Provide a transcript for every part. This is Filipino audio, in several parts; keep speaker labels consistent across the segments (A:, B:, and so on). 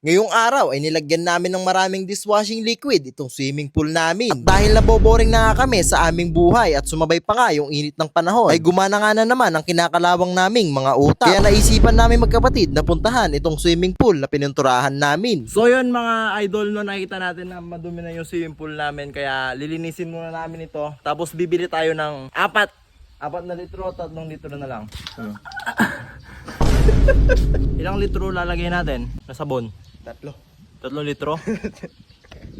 A: Ngayong araw ay nilagyan namin ng maraming dishwashing liquid itong swimming pool namin. At dahil naboboring na nga kami sa aming buhay at sumabay pa nga yung init ng panahon, ay gumana nga na naman ang kinakalawang naming mga utak. Kaya naisipan namin magkapatid na puntahan itong swimming pool na pinunturahan namin.
B: So yun mga idol, no, nakita natin na madumi na yung swimming pool namin, kaya lilinisin muna namin ito. Tapos bibili tayo ng apat na litro, 3 litro na lang. Ilang litro lalagay natin na sabon? 3 litro?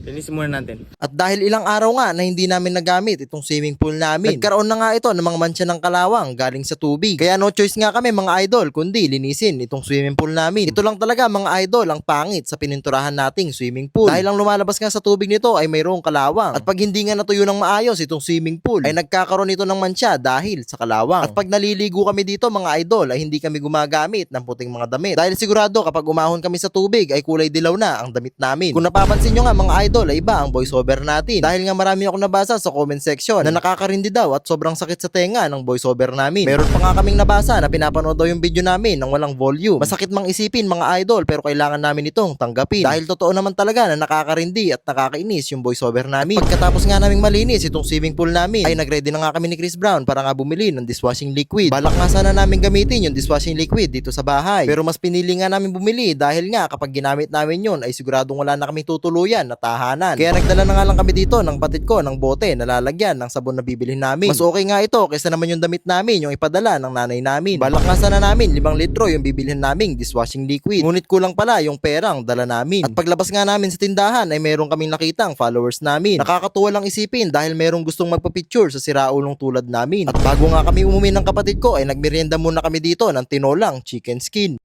B: Linisin muna natin.
A: At dahil ilang araw nga na hindi namin nagamit itong swimming pool namin, nagkaroon na nga ito ng mga mancha ng kalawang galing sa tubig. Kaya no choice nga kami mga idol kundi linisin itong swimming pool namin. Ito lang talaga mga idol ang pangit sa pininturahan nating swimming pool. Dahil ang lumalabas nga sa tubig nito ay mayroong kalawang. At pag hindi nga natuyo ng maayos itong swimming pool, ay nagkakaroon ito ng mancha dahil sa kalawang. At pag naliligo kami dito mga idol ay hindi kami gumagamit ng puting mga damit. Dahil sigurado kapag umahon kami sa tubig ay kulay dilaw na ang damit namin. Kung napapansin nyo nga mga idol ay iba ang voiceover natin. Dahil nga marami akong nabasa sa comment section na nakakarindi daw at sobrang sakit sa tenga ng voiceover namin. Meron pa nga kaming nabasa na pinapanood daw yung video namin ng walang volume. Masakit mang isipin mga idol pero kailangan namin itong tanggapin. Dahil totoo naman talaga na nakakarindi at nakakainis yung voiceover namin. Pagkatapos nga naming malinis itong swimming pool namin ay nagready na nga kami ni Chris Brown para nga bumili ng dishwashing liquid. Balak nga sana namin gamitin yung dishwashing liquid dito sa bahay. Pero mas pinili nga namin bumili dahil nga kapag ginamit namin yun ay siguradong wala na kami tutuluyan na tahanan. Kaya nagdala na nga lang kami dito ng batid ko ng bote na lalagyan ng sabon na bibilhin namin. Mas okay nga ito kaysa naman yung damit namin yung ipadala ng nanay namin. Balak nga sana namin 5 litro yung bibilhin naming dishwashing liquid. Ngunit kulang pala yung perang dala namin. At paglabas nga namin sa tindahan ay meron kaming nakitang followers namin. Nakakatuwa lang isipin dahil merong gustong magpa-picture sa siraulong tulad namin. At bago nga kami umuwi ng kapatid ko ay nagmerienda muna kami dito ng tinolang chicken skin.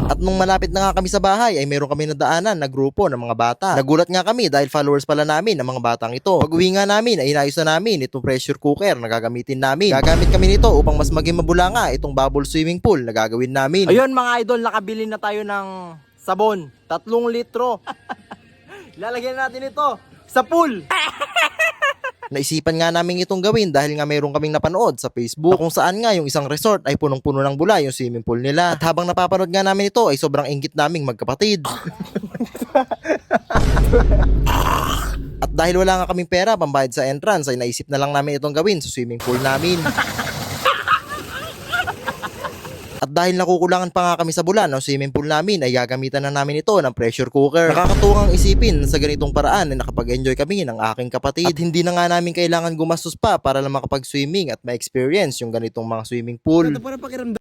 A: At nung malapit na nga kami sa bahay ay meron kami nadaanan na grupo ng mga bata. Nagulat nga kami dahil followers pala namin ng mga batang ito. Pag uwi nga namin ay inayos na namin itong pressure cooker na gagamitin namin. Gagamit kami nito upang mas maging mabulanga itong bubble swimming pool na gagawin namin.
B: Ayun mga idol, nakabili na tayo ng sabon, 3 litro. Lalagyan natin ito sa pool.
A: Naisipan nga namin itong gawin dahil nga mayroon kaming napanood sa Facebook na kung saan nga yung isang resort ay punong-puno ng bula yung swimming pool nila. At habang napapanood nga namin ito ay sobrang inggit naming magkapatid. At dahil wala nga kaming pera pambayad sa entrance ay naisip na lang namin itong gawin sa swimming pool namin. At dahil nakukulangan pa nga kami sa bulan ng swimming pool namin ay gagamitan na namin ito ng pressure cooker. Nakakatuwang isipin na sa ganitong paraan ay nakapag-enjoy kami ng aking kapatid. At hindi na nga namin kailangan gumastos pa para lang makapag-swimming at ma-experience yung ganitong mga swimming pool.